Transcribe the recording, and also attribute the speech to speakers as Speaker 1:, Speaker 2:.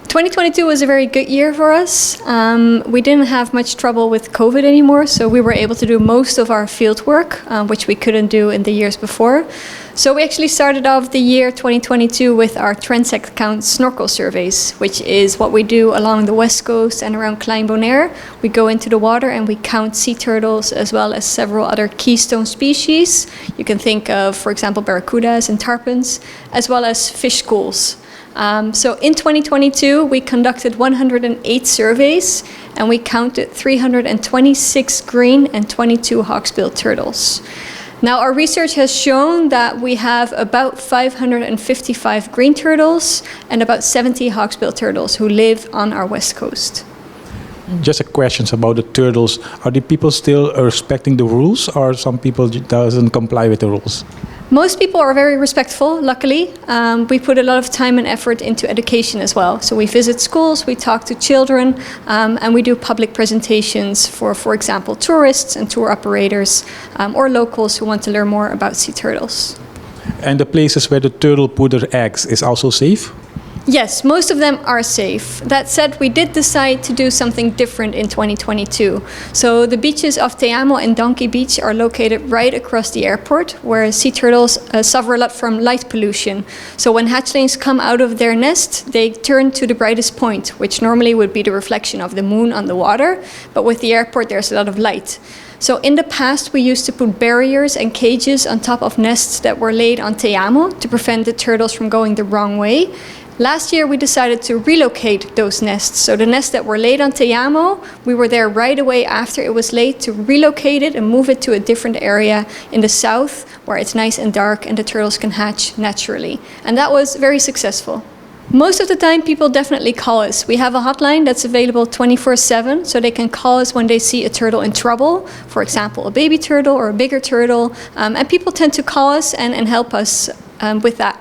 Speaker 1: 2022 was a very good year for us. We didn't have much trouble with COVID anymore, so we were able to do most of our field work, which we couldn't do in the years before. So we actually started off the year 2022 with our transect count snorkel surveys, which is what we do along the west coast and around Klein Bonaire. We go into the water and we count sea turtles as well as several other keystone species. You can think of, for example, barracudas and tarpons, as well as fish schools. So in 2022, we conducted 108 surveys and we counted 326 green and 22 hawksbill turtles. Now, our research has shown that we have about 555 green turtles and about 70 hawksbill turtles who live on our west coast.
Speaker 2: Just a question about the turtles. Are the people still respecting the rules, or some people doesn't comply with the rules?
Speaker 1: Most people are very respectful, luckily. We put a lot of time and effort into education as well. So we visit schools, we talk to children, and we do public presentations for example, tourists and tour operators or locals who want to learn more about sea turtles.
Speaker 2: And the places where the turtle put their eggs is also safe?
Speaker 1: Yes, most of them are safe. That said, we did decide to do something different in 2022. So the beaches of Te Amo and Donkey Beach are located right across the airport, where sea turtles suffer a lot from light pollution. So when hatchlings come out of their nest, they turn to the brightest point, which normally would be the reflection of the moon on the water. But with the airport, there's a lot of light. So in the past, we used to put barriers and cages on top of nests that were laid on Te Amo to prevent the turtles from going the wrong way. Last year, we decided to relocate those nests. So the nests that were laid on Te Amo, we were there right away after it was laid to relocate it and move it to a different area in the south where it's nice and dark and the turtles can hatch naturally. And that was very successful. Most of the time, people definitely call us. We have a hotline that's available 24/7, so they can call us when they see a turtle in trouble, for example, a baby turtle or a bigger turtle. And people tend to call us and help us with that.